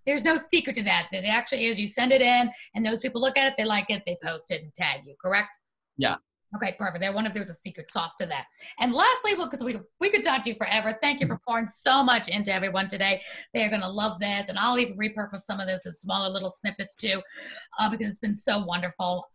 there's no secret to that. That it actually is, you send it in and those people look at it, they like it, they post it and tag you, correct? Yeah. Okay, perfect. I wonder if there's a secret sauce to that. And lastly, because we could talk to you forever. Thank you for pouring so much into everyone today. They're going to love this, and I'll even repurpose some of this as smaller little snippets too, because it's been so wonderful.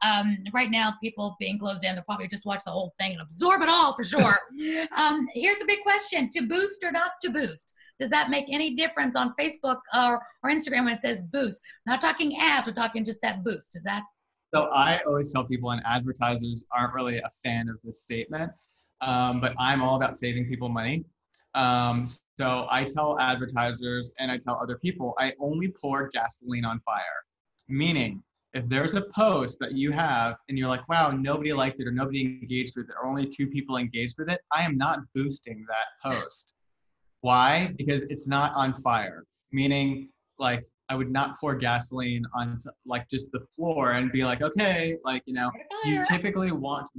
Right now, people being closed in, they'll probably just watch the whole thing and absorb it all for sure. Here's the big question: to boost or not to boost? Does that make any difference on Facebook or Instagram when it says boost? We're not talking ads, we're talking just that boost. Is that? So I always tell people, and advertisers aren't really a fan of this statement, but I'm all about saving people money. So I tell advertisers and I tell other people, I only pour gasoline on fire. Meaning, if there's a post that you have and you're like, wow, nobody liked it or nobody engaged with it, or only 2 people engaged with it, I am not boosting that post. Why? Because it's not on fire. Meaning, I would not pour gasoline on just the floor and be like, okay, you typically want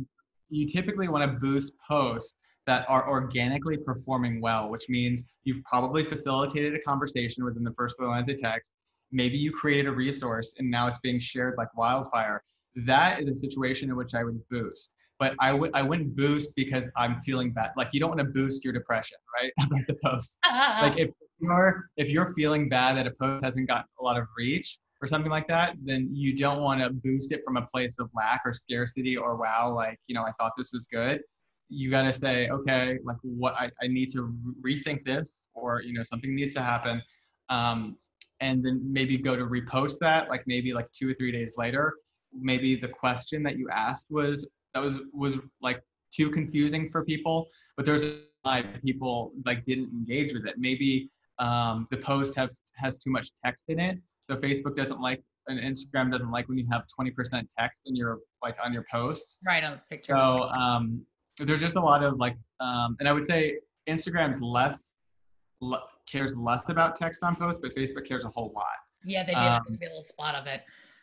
to boost posts that are organically performing well, which means you've probably facilitated a conversation within the first 3 lines of text. Maybe you created a resource and now it's being shared like wildfire. That is a situation in which I would boost. but I wouldn't boost because I'm feeling bad. Like, you don't want to boost your depression, right? About the post. Like, if you're feeling bad that a post hasn't got a lot of reach or something like that, then you don't want to boost it from a place of lack or scarcity or wow, like, I thought this was good. You got to say, okay, like, what I need to rethink this, or something needs to happen, and then maybe go to repost that, like maybe like 2 or 3 days later. Maybe the question that you asked was like too confusing for people, but there's a lot of people like didn't engage with it. Maybe the post has too much text in it, so Facebook doesn't like, and Instagram doesn't like when you have 20% text in your, like, on your posts. Right, on the picture. So there's just a lot of like, and I would say Instagram's cares less about text on posts, but Facebook cares a whole lot. Yeah, they do. There's a little spot of it,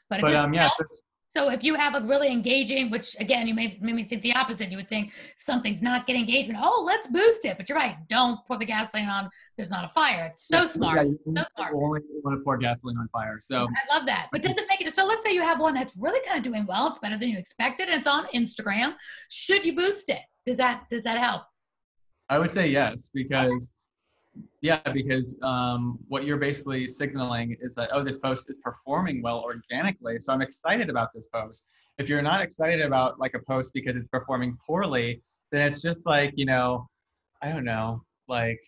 but it But doesn't yeah. help. So if you have a really engaging, which again, you made me think the opposite. You would think if something's not getting engagement, oh, let's boost it. But you're right. Don't pour the gasoline on. There's not a fire. It's so smart. Yeah, so smart. You only want to pour gasoline on fire. So I love that. But does it make it? So let's say you have one that's really kind of doing well. It's better than you expected. And it's on Instagram. Should you boost it? Does that help? I would say yes, because what you're basically signaling is that, oh, this post is performing well organically, so I'm excited about this post. If you're not excited about like a post because it's performing poorly, then it's just like, I don't know, like,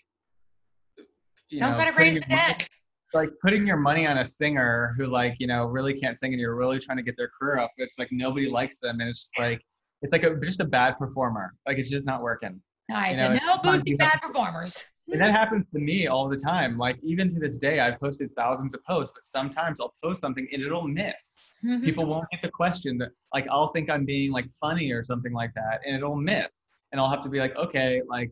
don't try to raise the deck. Like putting your money on a singer who, like, really can't sing, and you're really trying to get their career up. It's like nobody likes them, and it's just like, it's like just a bad performer. Like, it's just not working. All right, so no boosting bad performers. And that happens to me all the time. Like, even to this day, I've posted thousands of posts, but sometimes I'll post something and it'll miss. Mm-hmm. People won't get the question, that, like, I'll think I'm being like funny or something like that, and it'll miss. And I'll have to be like, okay, like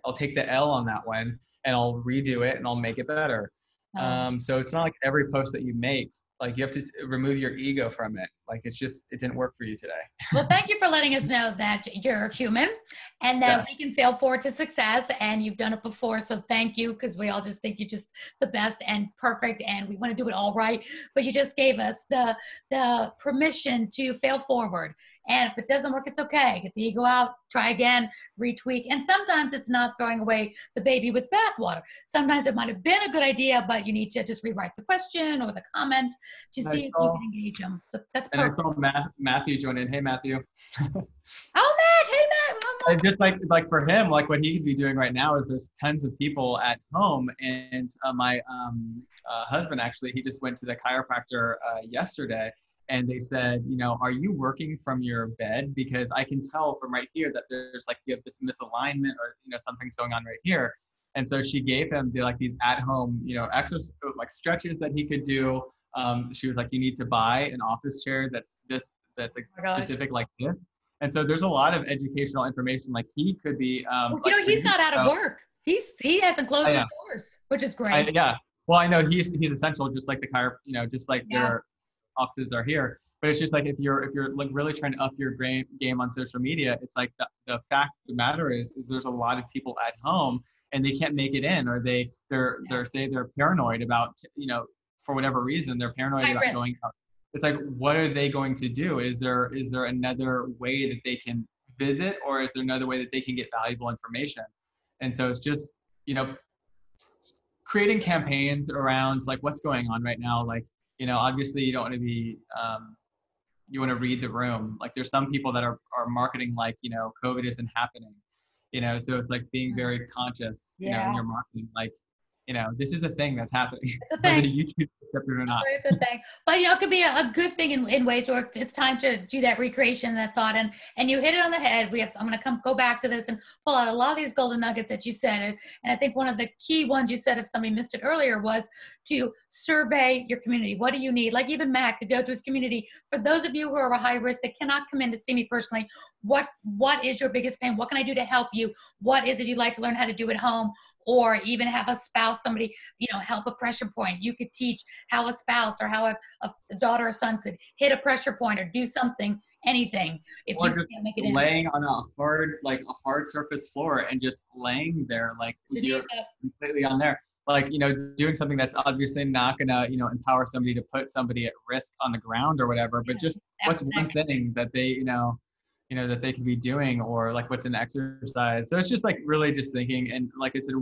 I'll take the L on that one and I'll redo it and I'll make it better. So it's not like every post that you make, like, you have to remove your ego from it. Like, it didn't work for you today. Well, thank you for letting us know that you're human and that we can fail forward to success, and you've done it before. So thank you, because we all just think you're just the best and perfect, and we want to do it all right. But you just gave us the permission to fail forward. And if it doesn't work, it's okay. Get the ego out, try again, retweak. And sometimes it's not throwing away the baby with bathwater. Sometimes it might have been a good idea, but you need to just rewrite the question or the comment to see if you can engage them. So that's perfect. And I saw Matthew join in. Hey, Matthew. Oh, Matt. Hey, Matt. And just like for him, like what he could be doing right now is there's tons of people at home. And my husband, actually, he just went to the chiropractor yesterday. And they said, are you working from your bed? Because I can tell from right here that there's like, you have this misalignment, or, something's going on right here. And so she gave him these at-home, exercise, like stretches that he could do. She was like, you need to buy an office chair that's like specific like this. And so there's a lot of educational information. Like, he could be, he's not out of work. He hasn't closed his doors, which is great. Well, I know he's essential, just like the just like their offices are here. But it's just like, if you're like really trying to up your game on social media, it's like the fact of the matter is there's a lot of people at home and they can't make it in, or they're paranoid about, for whatever reason, they're paranoid about going out. It's like, what are they going to do? Is there another way that they can visit, or is there another way that they can get valuable information? And so it's just, creating campaigns around like what's going on right now. Like, obviously you don't want to be, you want to read the room. Like, there's some people that are marketing like, COVID isn't happening, so it's like being very conscious, in your marketing, like, this is a thing that's happening. It's a thing. Whether YouTube accept it or not. It's a thing. But, it could be a good thing in ways where it's time to do that recreation, that thought. And you hit it on the head. I'm going to go back to this and pull out a lot of these golden nuggets that you said. And I think one of the key ones you said, if somebody missed it earlier, was to survey your community. What do you need? Like, even Matt could go to his community. For those of you who are a high risk that cannot come in to see me personally, what is your biggest pain? What can I do to help you? What is it you'd like to learn how to do at home? Or even have a spouse, somebody, help a pressure point. You could teach how a spouse or how a daughter or son could hit a pressure point or do something, anything. If or you just can't make it in. Laying on a hard surface floor and just laying there, like, with your completely on there. Like, doing something that's obviously not gonna, empower somebody to put somebody at risk on the ground or whatever, but just what's one thing that they, that they could be doing, or like what's an exercise. So it's just like really just thinking. And like I said,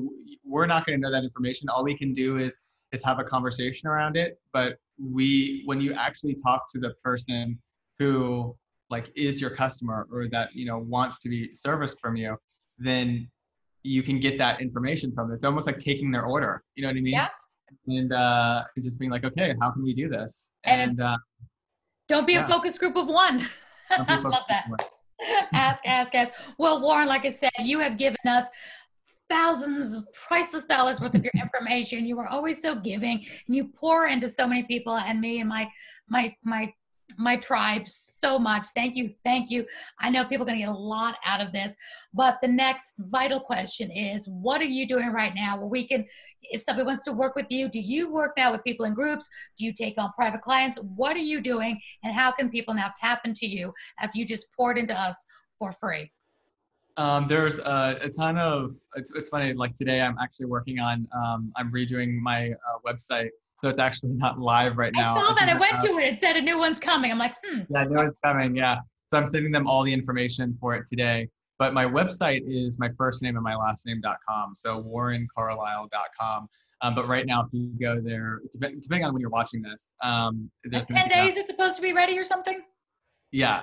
we're not going to know that information. All we can do is have a conversation around it. But when you actually talk to the person who like is your customer, or that, wants to be serviced from you, then you can get that information from it. It's almost like taking their order. You know what I mean? Yeah. And just being like, okay, how can we do this? And don't be a yeah, focus group of one. some I people. love that. Ask, ask, ask. Well, Warren, like I said, you have given us thousands of priceless dollars worth of your information. You are always so giving, and you pour into so many people and me and my tribe so much. Thank you. Thank you. I know people are going to get a lot out of this, but the next vital question is, what are you doing right now where we can, if somebody wants to work with you, do you work now with people in groups? Do you take on private clients? What are you doing? And how can people now tap into you after you just poured into us for free? There's a ton of, it's funny, like today I'm actually working on, I'm redoing my website. So it's actually not live right I now. saw that. I went to it. It said a new one's coming. I'm like, Yeah, no, it's coming. Yeah. So I'm sending them all the information for it today. But my website is my first name and my last name.com. So warrencarlyle.com. But right now, if you go there, depending on when you're watching this, in there's going 10 to be days it's supposed to be ready or something? yeah.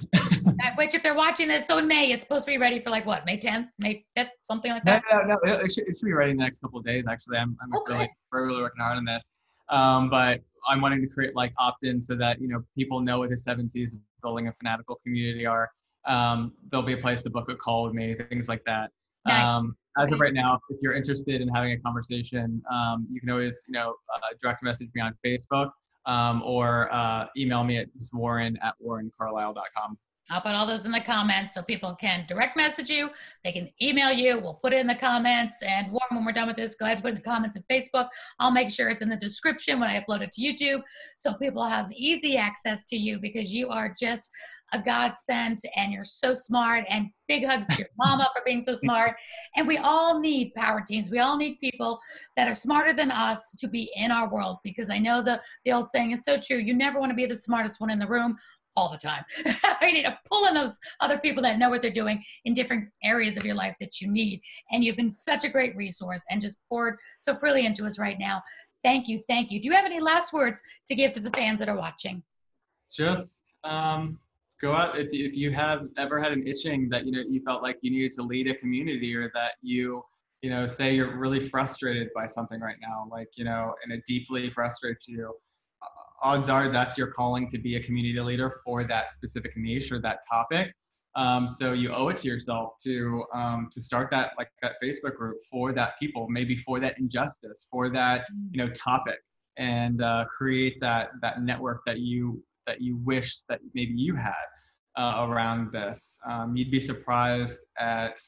Which, if they're watching this, so in May, it's supposed to be ready for like what, May 10th, May 5th, something like that? No. It should be ready in the next couple of days. Actually, I'm Okay. really working hard on this. But I'm wanting to create like opt-ins so that people know what the 7 C's of building a fanatical community are. There'll be a place to book a call with me, things like that. Nice. As of Okay. right now, if you're interested in having a conversation, you can always direct message me on Facebook, or email me at warren@warrencarlyle.com. I'll put all those in the comments so people can direct message you. They can email you. We'll put it in the comments. And Warren, when we're done with this, go ahead and put it in the comments on Facebook. I'll make sure it's in the description when I upload it to YouTube, so people have easy access to you, because you are just a godsend and you're so smart. And big hugs to your mama for being so smart. And we all need power teams. We all need people that are smarter than us to be in our world, because I know the old saying is so true. You never want to be the smartest one in the room all the time. You need to pull in those other people that know what they're doing in different areas of your life that you need. And you've been such a great resource and just poured so freely into us right now. Thank you. Thank you. Do you have any last words to give to the fans that are watching? Just go out if you have ever had an itching that you felt like you needed to lead a community, or that say you're really frustrated by something right now, like and it deeply frustrates you. Odds are that's your calling to be a community leader for that specific niche or that topic. So you owe it to yourself to start that Facebook group for that people, maybe for that injustice, for that topic, and create that network that you wish that maybe you had around this. You'd be surprised at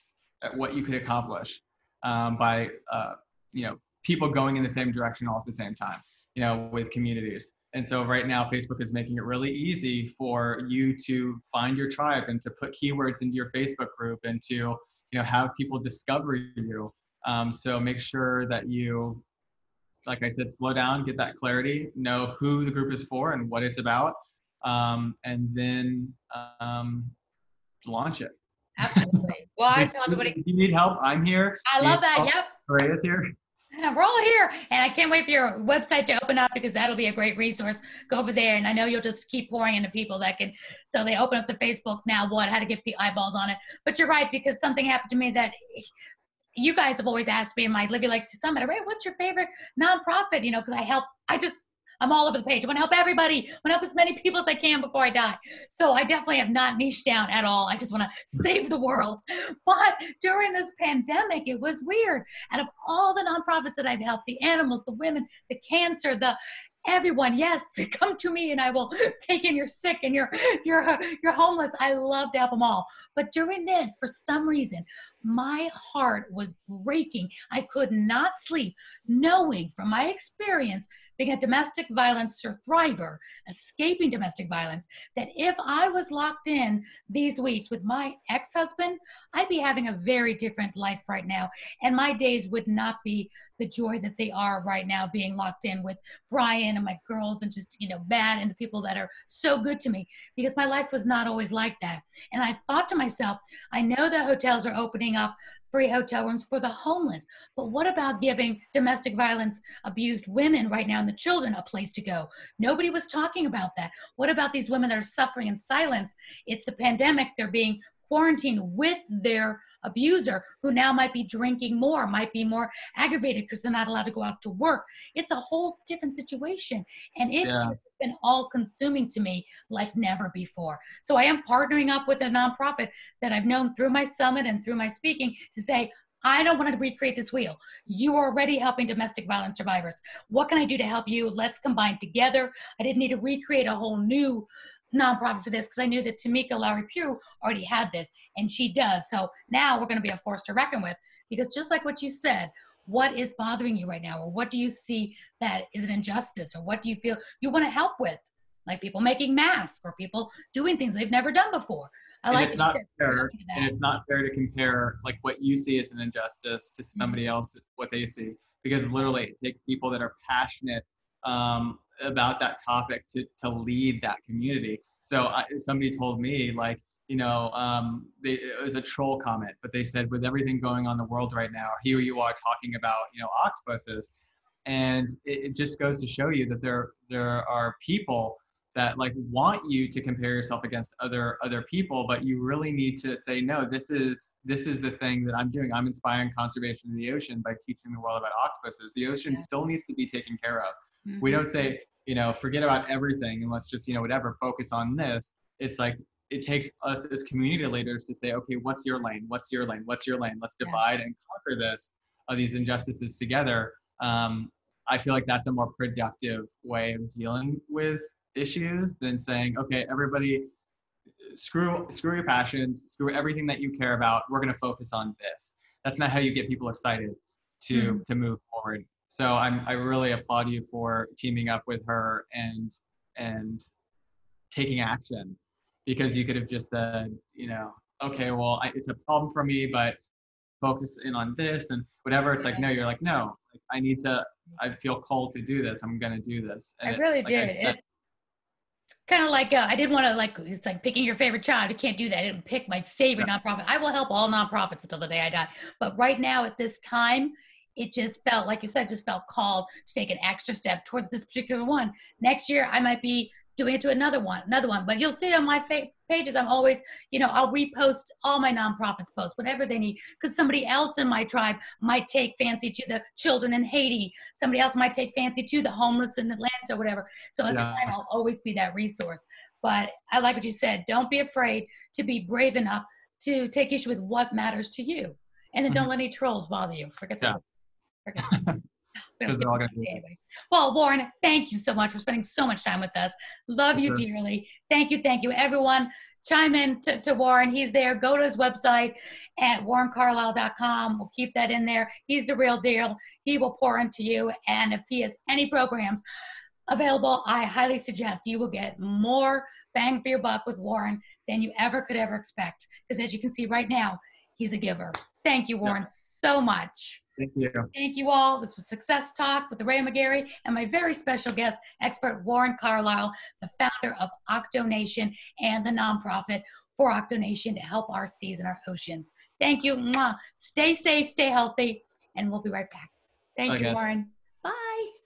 what you could accomplish by people going in the same direction all at the same time, with communities. And so right now, Facebook is making it really easy for you to find your tribe and to put keywords into your Facebook group and to have people discover you. So make sure that you, like I said, slow down, get that clarity, know who the group is for and what it's about, and then launch it. Absolutely. Well, I tell everybody, if you need help, I'm here. I love that. Yep. Aurea's here. We're all here, and I can't wait for your website to open up, because that'll be a great resource. Go over there, and I know you'll just keep pouring into people that can. So they open up the Facebook now. How to get eyeballs on it? But you're right, because something happened to me that you guys have always asked me in my Libby Legacy Summit. Ray, what's your favorite nonprofit? Because I'm all over the page. I want to help everybody. I want to help as many people as I can before I die. So I definitely have not niched down at all. I just want to save the world. But during this pandemic, it was weird. Out of all the nonprofits that I've helped, the animals, the women, the cancer, everyone, yes, come to me and I will take in your sick and you're homeless. I love to help them all. But during this, for some reason, my heart was breaking. I could not sleep, knowing from my experience being a domestic violence survivor, escaping domestic violence, that if I was locked in these weeks with my ex-husband, I'd be having a very different life right now. And my days would not be the joy that they are right now, being locked in with Brian and my girls and just, bad, and the people that are so good to me, because my life was not always like that. And I thought to myself, I know that hotels are opening up free hotel rooms for the homeless, but what about giving domestic violence abused women right now and the children a place to go? Nobody was talking about that. What about these women that are suffering in silence? It's the pandemic. They're being quarantined with their abuser, who now might be drinking more, might be more aggravated because they're not allowed to go out to work. It's a whole different situation. And it has been all consuming to me like never before. So I am partnering up with a nonprofit that I've known through my summit and through my speaking to say, I don't want to recreate this wheel. You are already helping domestic violence survivors. What can I do to help you? Let's combine together. I didn't need to recreate a whole new nonprofit for this, because I knew that Tamika Lowry Pugh already had this, and she does. So now we're going to be a force to reckon with, because just like what you said, what is bothering you right now, or what do you see that is an injustice, or what do you feel you want to help with, like people making masks or people doing things they've never done before. It's not fair, and it's not fair to compare like what you see as an injustice to somebody else, what they see, because literally it takes people that are passionate about that topic to lead that community. So somebody told me, like, it was a troll comment, but they said, with everything going on in the world right now, here you are talking about, octopuses. And it just goes to show you that there are people that like want you to compare yourself against other people, but you really need to say, no, this is the thing that I'm doing. I'm inspiring conservation of the ocean by teaching the world about octopuses. The ocean still needs to be taken care of. Mm-hmm. We don't say, forget about everything and let's just, whatever, focus on this. It's like, it takes us as community leaders to say, okay, what's your lane? What's your lane? What's your lane? Let's divide and conquer these injustices together. I feel like that's a more productive way of dealing with issues than saying, okay, everybody, screw your passions, screw everything that you care about. We're going to focus on this. That's not how you get people excited to move forward. So I really applaud you for teaming up with her and taking action, because you could have just said, okay, well, it's a problem for me, but focus in on this and whatever. It's like, no, you're like, no, I feel called to do this. I'm going to do this. And I really did. It's kind of like, I didn't want to, it's like picking your favorite child. You can't do that. I didn't pick my favorite nonprofit. I will help all nonprofits until the day I die. But right now at this time, it just felt, like you said, just felt called to take an extra step towards this particular one. Next year, I might be doing it to another one. But you'll see on my pages, I'm always, I'll repost all my nonprofits posts, whatever they need, because somebody else in my tribe might take fancy to the children in Haiti. Somebody else might take fancy to the homeless in Atlanta or whatever. So at the time, I'll always be that resource. But I like what you said. Don't be afraid to be brave enough to take issue with what matters to you. And then don't let any trolls bother you. Forget that. Because they're all going to do it anyway. Well, Warren, thank you so much for spending so much time with us. Love you dearly. Thank you. Everyone, chime in to Warren. He's there. Go to his website at warrencarlyle.com. We'll keep that in there. He's the real deal. He will pour into you. And if he has any programs available, I highly suggest you will get more bang for your buck with Warren than you could ever expect. Because as you can see right now, he's a giver. Thank you, Warren, so much. Thank you. Thank you all. This was Success Talk with Aurea McGarry and my very special guest, expert Warren Carlyle, the founder of Octonation and the nonprofit for Octonation to help our seas and our oceans. Thank you. Mwah. Stay safe, stay healthy, and we'll be right back. Thank you, Warren. Bye.